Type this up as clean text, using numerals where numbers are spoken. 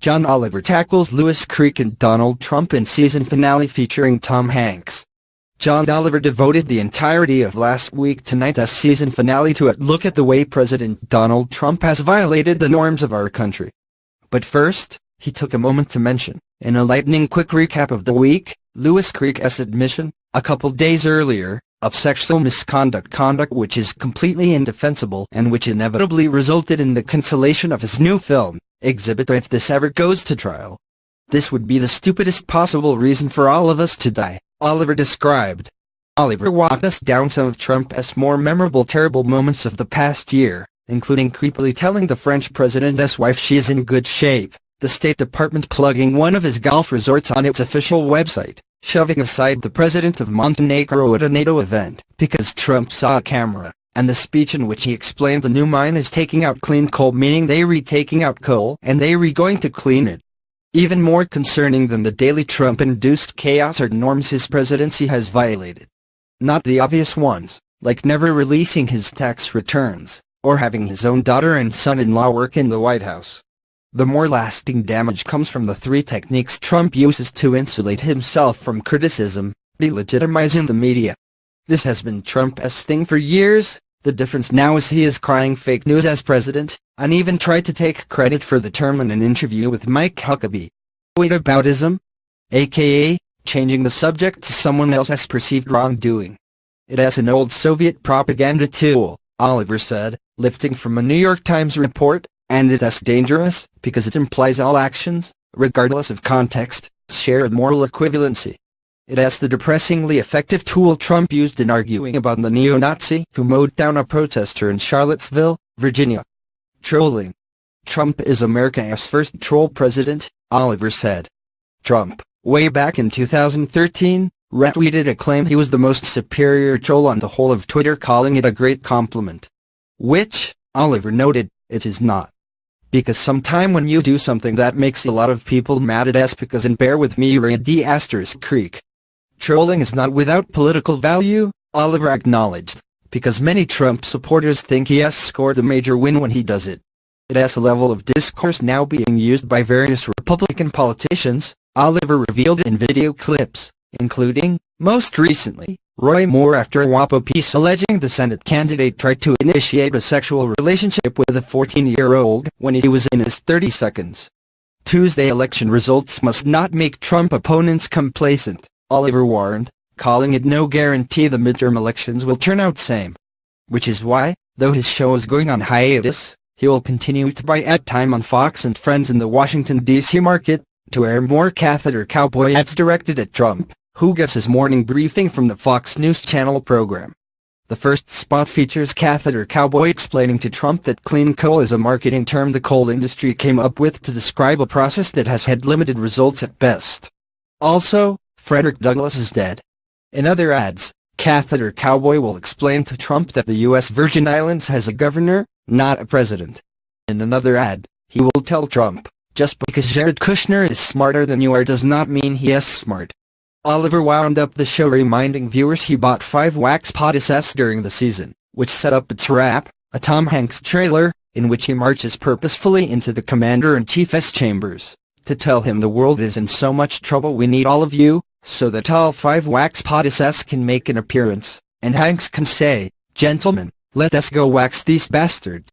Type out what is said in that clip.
John Oliver tackles Lewis Creek and Donald Trump in season finale featuring Tom Hanks. John Oliver devoted the entirety of last week tonight's season finale to a look at the way President Donald Trump has violated the norms of our country. But first, he took a moment to mention, in a lightning quick recap of the week, Lewis Creek's admission, a couple days earlier, of sexual misconduct which is completely indefensible and which inevitably resulted in the cancellation of his new film, Exhibit if this ever goes to trial. This would be the stupidest possible reason for all of us to die, Oliver described. Oliver walked us down some of Trump's more memorable terrible moments of the past year, including creepily telling the French president's wife she is in good shape, the State Department plugging one of his golf resorts on its official website, shoving aside the president of Montenegro at a NATO event because Trump saw a camera, and the speech in which he explained the new mine is taking out clean coal, meaning they re-taking out coal and they re-going to clean it. Even more concerning than the daily Trump-induced chaos are norms his presidency has violated. Not the obvious ones, like never releasing his tax returns, or having his own daughter and son-in-law work in the White House. The more lasting damage comes from the three techniques Trump uses to insulate himself from criticism: delegitimizing the media. This has been Trump's thing for years. The difference now is he is crying fake news as president, and even tried to take credit for the term in an interview with Mike Huckabee. Whataboutism? AKA, changing the subject to someone else's perceived wrongdoing. It's an old Soviet propaganda tool, Oliver said, lifting from a New York Times report, and it's dangerous, because it implies all actions, regardless of context, share a moral equivalency. It's the depressingly effective tool Trump used in arguing about the neo-Nazi who mowed down a protester in Charlottesville, Virginia. Trolling. Trump is America's first troll president, Oliver said. Trump, way back in 2013, retweeted a claim he was the most superior troll on the whole of Twitter, calling it a great compliment. Which, Oliver noted, it is not. Because sometime when you do something that makes a lot of people mad, it's because, and bear with me, read the asterisk creek. Trolling is not without political value, Oliver acknowledged, because many Trump supporters think he has scored a major win when he does it. It's a level of discourse now being used by various Republican politicians, Oliver revealed in video clips, including, most recently, Roy Moore after a WAPO piece alleging the Senate candidate tried to initiate a sexual relationship with a 14-year-old when he was in his 30 seconds. Tuesday election results must not make Trump opponents complacent, Oliver warned, calling it no guarantee the midterm elections will turn out same. Which is why, though his show is going on hiatus, he will continue to buy ad time on Fox and Friends in the Washington, D.C. market, to air more catheter cowboy ads directed at Trump, who gets his morning briefing from the Fox News Channel program. The first spot features catheter cowboy explaining to Trump that clean coal is a marketing term the coal industry came up with to describe a process that has had limited results at best. Also, Frederick Douglass is dead. In other ads, catheter cowboy will explain to Trump that the U.S. Virgin Islands has a governor, not a president. In another ad, he will tell Trump, just because Jared Kushner is smarter than you are does not mean he is smart. Oliver wound up the show reminding viewers he bought 5 wax pods during the season, which set up its wrap, a Tom Hanks trailer, in which he marches purposefully into the Commander-in-Chief's chambers, to tell him the world is in so much trouble we need all of you, so that all 5 wax pods can make an appearance, and Hanks can say, "Gentlemen, let us go wax these bastards."